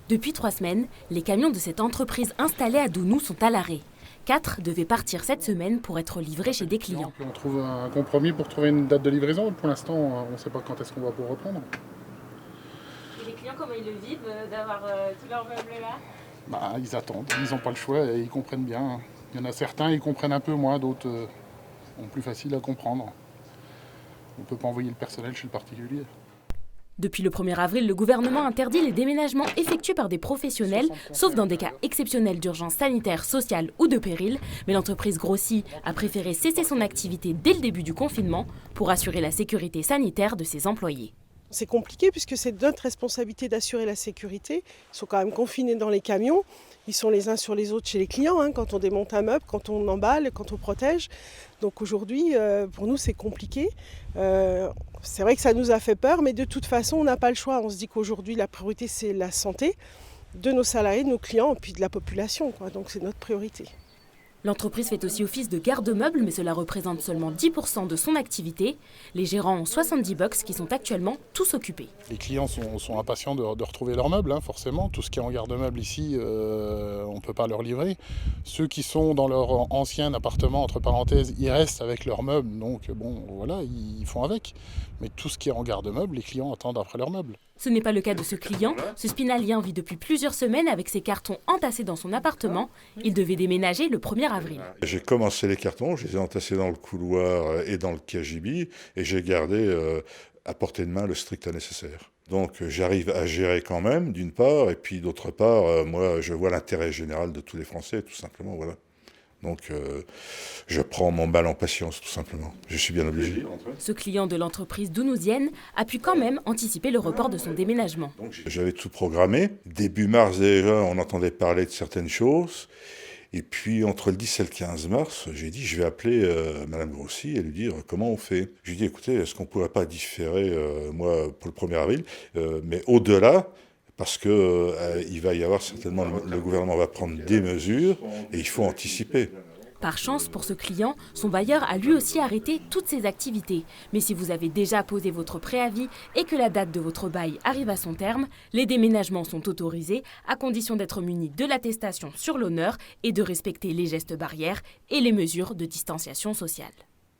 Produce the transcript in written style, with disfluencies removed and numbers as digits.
Depuis 3 semaines, les camions de cette entreprise installée à Dounou sont à l'arrêt. 4 devaient partir cette semaine pour être livrés chez des clients. On trouve un compromis pour trouver une date de livraison. Pour l'instant, on ne sait pas quand est-ce qu'on va pouvoir reprendre. Et les clients, comment ils le vivent d'avoir tous leurs meubles là? Ils attendent, ils n'ont pas le choix et ils comprennent bien. Il y en a certains, ils comprennent un peu moins, d'autres ont plus facile à comprendre. On ne peut pas envoyer le personnel chez le particulier. Depuis le 1er avril, le gouvernement interdit les déménagements effectués par des professionnels, sauf dans des cas exceptionnels d'urgence sanitaire, sociale ou de péril. Mais l'entreprise Grossi a préféré cesser son activité dès le début du confinement pour assurer la sécurité sanitaire de ses employés. C'est compliqué puisque c'est notre responsabilité d'assurer la sécurité. Ils sont quand même confinés dans les camions. Ils sont les uns sur les autres chez les clients, quand on démonte un meuble, quand on emballe, quand on protège. Donc aujourd'hui, pour nous, c'est compliqué. C'est vrai que ça nous a fait peur, mais de toute façon, on n'a pas le choix. On se dit qu'aujourd'hui, la priorité, c'est la santé de nos salariés, de nos clients, et puis de la population, Donc c'est notre priorité. L'entreprise fait aussi office de garde-meubles, mais cela représente seulement 10% de son activité. Les gérants ont 70 box qui sont actuellement tous occupés. Les clients sont impatients de retrouver leurs meubles, forcément. Tout ce qui est en garde-meubles ici, on ne peut pas leur livrer. Ceux qui sont dans leur ancien appartement, entre parenthèses, ils restent avec leurs meubles. Donc voilà, ils font avec. Mais tout ce qui est en garde-meubles, les clients attendent après leurs meubles. Ce n'est pas le cas de ce client. Ce spinalien vit depuis plusieurs semaines avec ses cartons entassés dans son appartement. Il devait déménager le 1er avril. J'ai commencé les cartons, je les ai entassés dans le couloir et dans le cagibi et j'ai gardé à portée de main le strict nécessaire. Donc j'arrive à gérer quand même, d'une part, et puis d'autre part, moi je vois l'intérêt général de tous les Français, tout simplement, voilà. Donc je prends mon mal en patience, tout simplement. Je suis bien obligé. Ce client de l'entreprise dounousienne a pu quand même anticiper le report de son déménagement. J'avais tout programmé. Début mars déjà, on entendait parler de certaines choses. Et puis entre le 10 et le 15 mars, j'ai dit je vais appeler Madame Grossi et lui dire comment on fait. Je lui ai dit écoutez, est-ce qu'on ne pourrait pas différer, moi, pour le 1er avril, mais au-delà, parce qu'il va y avoir certainement, le gouvernement va prendre des mesures et il faut anticiper. Par chance pour ce client, son bailleur a lui aussi arrêté toutes ses activités. Mais si vous avez déjà posé votre préavis et que la date de votre bail arrive à son terme, les déménagements sont autorisés à condition d'être munis de l'attestation sur l'honneur et de respecter les gestes barrières et les mesures de distanciation sociale.